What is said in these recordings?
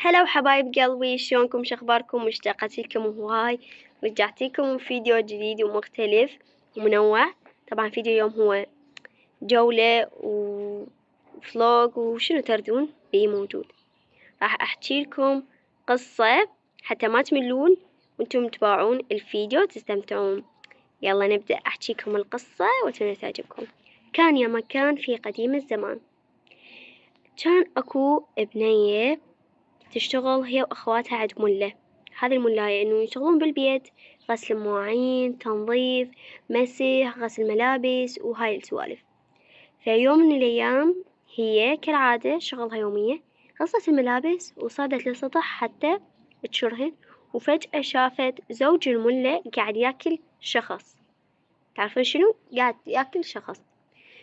هلا وحبايب قلبي، شلونكم؟ شخباركم؟ مشتاقة لكم وهواي. رجعت لكم فيديو جديد ومختلف ومنوع. طبعا فيديو اليوم هو جولة وفلوج وشنو تردون بيه موجود. راح احكي لكم قصة حتى ما تملون وانتم تتابعون الفيديو تستمتعون. يلا نبدأ احكي لكم القصة واتمنى تعجبكم. كان يا مكان في قديم الزمان، كان اكو بنية تشتغل هي وأخواتها عند ملة. هذه الملاية إنه يشتغلون بالبيت، غسل مواعين، تنظيف، مسح، غسل ملابس وهاي السوالف. في يوم من الأيام هي كالعادة شغلها يومية، غسلت الملابس وصعدت للسطح حتى تشرهن، وفجأة شافت زوج الملة قاعد ياكل شخص. تعرفون شنو؟ قاعد ياكل شخص.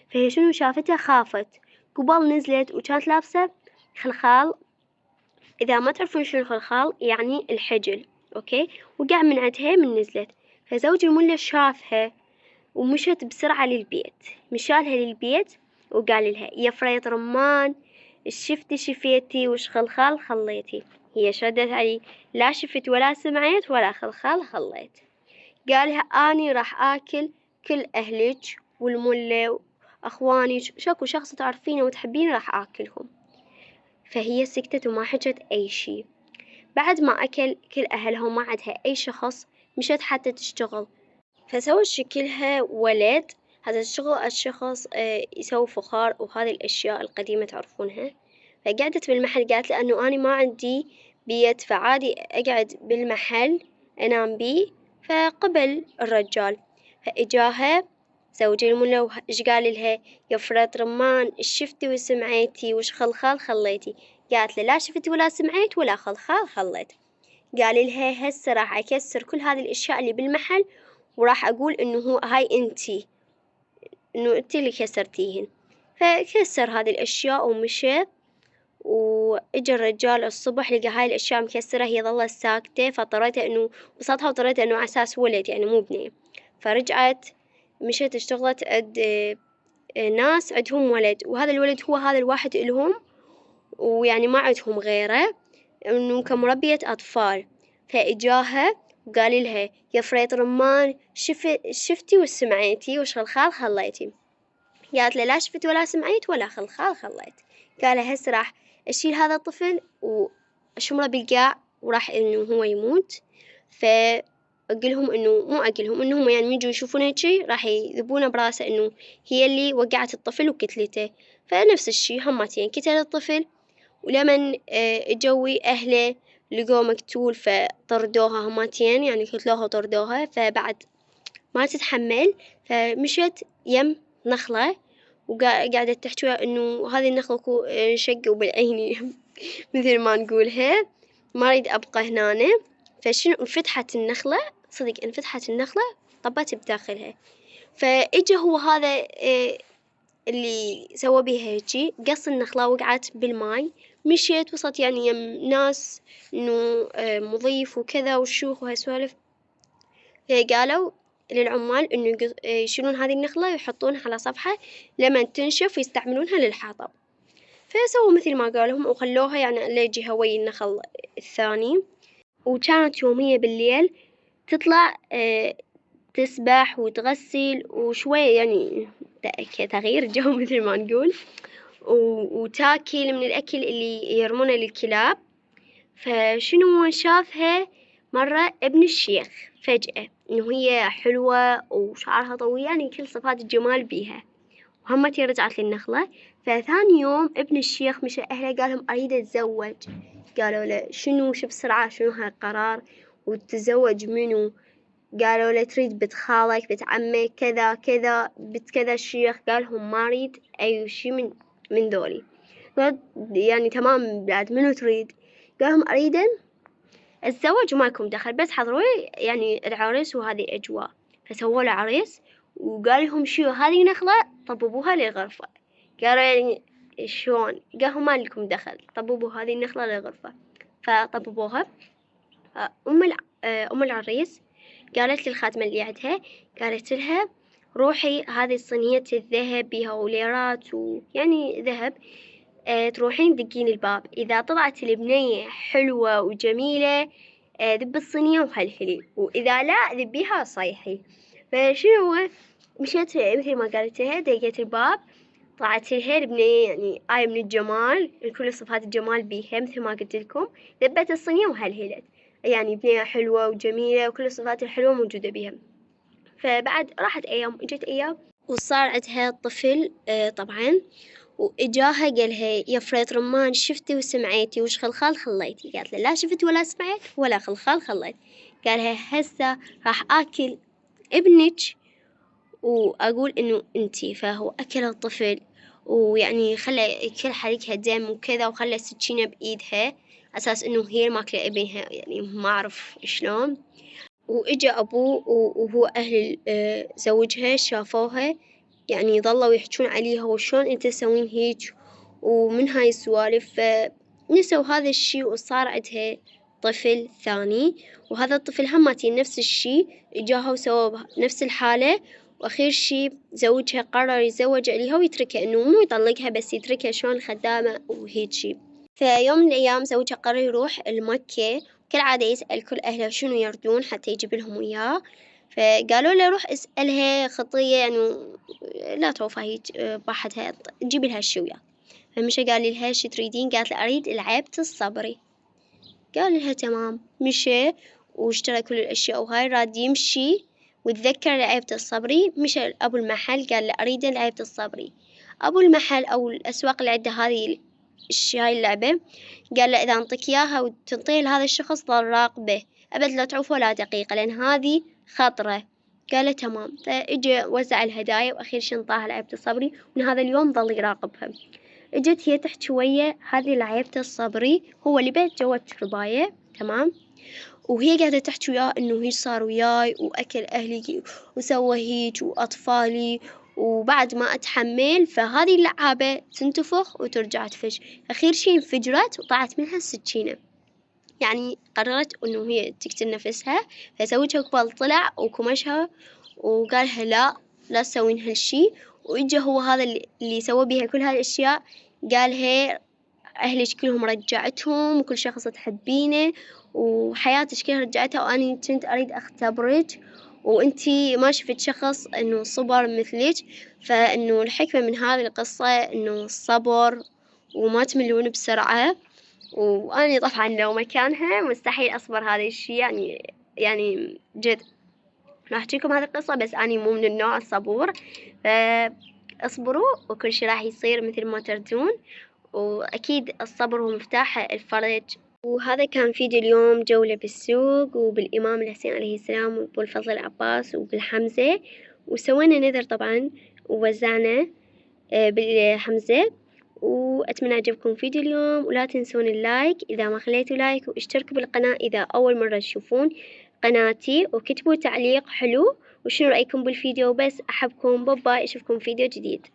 فهي شنو شافته؟ خافت، قبل نزلت وكانت لابسة خلخال. إذا ما تعرفون شنو الخلخال يعني الحجل، أوكي؟ وقع من عندها من نزلت. فزوج الملا شافها ومشت بسرعة للبيت، مشالها للبيت وقال لها: يا فريط رمان، شفتي شفيتي وش خلخال خليتي؟ هي شردت علي: لا شفت ولا سمعت ولا خلخال خليت. قالها: أني راح آكل كل أهلك والملة وأخواني، شاكو شخص تعرفينه وتحبينه راح آكلهم. فهي سكتت وما حكت أي شي. بعد ما أكل كل أهلها وما عندها أي شخص، مشت حتى تشتغل. فسوت شكلها ولد. هذا الشغل الشخص يسوي فخار وهذه الأشياء القديمة تعرفونها. فقعدت بالمحل، قالت له أنه أنا ما عندي بيت، فعادي أقعد بالمحل أنام بيه. فقبل الرجال. فإجاها زوج الملا وإيش قال لها: يا فرات رمان، إيش شفتي وسمعتي وش خلخال خليتي؟ قالت له: لا شفت ولا سمعت ولا خلخال خليت. قال لها: هسه راح أكسر كل هذه الأشياء اللي بالمحل، وراح أقول إنه هو هاي أنتي، إنه أنتي اللي كسرتيهن. فكسر هذه الأشياء ومشى. وإجا الرجال الصبح لقى هاي الأشياء مكسرة، هي ظلت ساكتة. فاضطريت إنه بسطها وطريت إنه على أساس ولد يعني مو بنية. فرجعت مشيت اشتغلت عند ناس عندهم ولد، وهذا الولد هو هذا الواحد إلهم، ويعني ما عندهم غيره، إنه كمربية أطفال. فإجاها وقال لها: يا فريط رمان، شفتي وسمعتي وش خلخال خليتي؟ قالت له: لا شفت ولا سمعت ولا خلخال خليت. قال: هسه راح أشيل هذا الطفل وأشمره بالقاع وراح إنه هو يموت. فأقلهم إنه مو أقلهم إنهم يعني يجوا يشوفون هيك راح يذبونه براسه إنه هي اللي وقعت الطفل وكتلته. فنفس الشي همتين كتل الطفل. ولمن جوي أهله لقوه مقتول فطردوها همتين، يعني قتلوها وطردوها. فبعد ما تتحمل فمشت يم نخلة وقاعدة تحكي إنه هذه النخلة شق وبالعيني مثل ما نقولها، ما أريد أبقى هنا. فشنو انفتحت النخلة، صدق انفتحت النخلة طبت بداخلها. فإجا هو هذا اللي سوى بيها هيجي، قص النخلة وقعت بالماي. مشيت وصلت يعني يم ناس إنه مضيف وكذا وشيوخ وهالسوالف. قالوا للعمال إنه يشيلون هذه النخلة ويحطونها على صفحة لما تنشف ويستعملونها للحطب. فسووا مثل ما قالهم وخلوها يعني ليجي هوي النخل الثاني. وكانت يومية بالليل تطلع تسبح وتغسل وشوية يعني كتغيير جو مثل ما نقول، وتاكل من الأكل اللي يرمونه للكلاب. فشنو شافها مرة ابن الشيخ فجأة إنه هي حلوة وشعرها طويل، يعني كل صفات الجمال بيها. وهمتي رجعت للنخلة. فثاني يوم ابن الشيخ مشى أهله قالهم: أريد أتزوج. قالوا له: شنو شو بسرعة شنو هالقرار وتتزوج منو؟ قالوا له: تريد بنت خالك بنت عمك كذا كذا بنت كذا. الشيخ قالهم: ما أريد أي شي من ذولي. يعني تمام بعد منو تريد؟ قالهم: أريد الزواج ومالكم دخل، بس حضروا يعني العريس وهذه الأجواء. فسووا له عريس وقال لهم: شو هذه نخلة طببوها للغرفة. قالوا: يعني شلون؟ قالوا: ما لكم دخل، طببوا هذه النخلة للغرفة. فطببوها. أم العريس قالت للخادمة اللي عندها، قالت لها: روحي هذه صينية الذهب بها وليرات ويعني ذهب، تروحين تدقين الباب، إذا طلعت البنية حلوة وجميلة ذبي الصينية وهلهلي، وإذا لا ذبيها وصيحي. فشنو هو؟ مشيت مثل ما قالت لها، دقيت الباب، طلعت لها البنية يعني آية من الجمال، كل صفات الجمال بيها مثل ما قلت لكم. ذبت الصينية وهلهلت، يعني بنية حلوة وجميلة وكل الصفات الحلوة موجودة بيها. فبعد راحت أيام، إجت أيام وصار عندها طفل طبعا، وإجاها قالها يا فريط رمان شفتي وسمعيتي وش خلخال خليتي؟ قالت له لا شفت ولا سمعت ولا خلخال خليت. قالها هسه راح آكل ابنك وأقول إنه أنتي. فهو أكل الطفل، ويعني خلى يكل حريقها دم وكذا، وخلى السكينة بإيدها أساس إنه هي ماكلة ابنها، يعني ما أعرف شلون. وإجا أبوه وهو أهل زوجها شافوها، يعني ظلوا يحجون عليها وشلون أنت تسوين هيج ومن هاي السوالف. فنسوا هذا الشي وصار عندها طفل ثاني، وهذا الطفل همتين نفس الشي إجاها وسووا نفس الحالة. وأخير شي زوجها قرر يتزوج عليها ويتركها، إنه مو يطلقها بس يتركها شلون الخدامة وهيج شي. فيوم من الأيام زوجها قرر يروح المكة، كالعادة يسأل كل أهله شنو يردون حتى يجيب لهم إياه. فقالوا له روح اسألها خطية يعني لا توفى هيج بحدها تجيب لها الشي وياه. فمشى قال لها شو تريدين؟ قالت له أريد العبة الصبري. قال لها تمام. مشى واشترى كل الأشياء وهاي راد يمشي وتذكر لعبة الصبري. مشى أبو المحل قال له أريد لعبة الصبري. أبو المحل أو الأسواق اللي عنده هذه هاي اللعبة قال له إذا أنطيك إياها وتنطيها لهذا الشخص ظل راقبه أبد لا تعوف ولا دقيقة، لأن هذه خطرة. قال له تمام. فإجا وزع الهدايا وأخير شي انطاها لعبة الصبري، من هذا اليوم ظل يراقبها. إجت هي تحت شوية، هذه لعبة الصبري هو اللي بيت جوا الترباية تمام، وهي قاعدة تحكي وياه إنه هيج صار وياي وأكل أهلي وسوى هيج وأطفالي وبعد ما أتحمل. فهذه اللعابة تنتفخ وترجع تفش. أخير شي انفجرت وطلعت منها السكينة، يعني قررت إنه هي تقتل نفسها. فزوجها قبل طلع وكمشها وقالها لا تسوين هالشي. وإجا هو هذا اللي سوى بيها كل هاي الأشياء، قالها أهلك كلهم رجعتهم وكل شخص تحبينه وحياتك كلها رجعتها، وأنا كنت أريد أختبرك وأنتي ما شفت شخص إنه صبر مثلك. فإنه الحكمة من هذه القصة إنه الصبر وما تملون بسرعة. وأنا طبعا لو مكانها مستحيل أصبر هذا الشي، يعني جد راح أحكيكم هذه القصة، بس أنا مو من النوع الصبور. فاصبروا وكل شي راح يصير مثل ما تردون، وأكيد الصبر هو مفتاح الفرج. وهذا كان فيديو اليوم، جولة بالسوق وبالإمام الحسين عليه السلام وأبو الفضل العباس وبالحمزة. وسوينا نذر طبعا ووزعنا بالحمزة. وأتمنى عجبكم فيديو اليوم، ولا تنسون اللايك إذا ما خليتوا لايك، واشتركوا بالقناة إذا أول مرة تشوفون قناتي، وكتبوا تعليق حلو وشنو رأيكم بالفيديو. بس أحبكم، باي باي، أشوفكم فيديو جديد.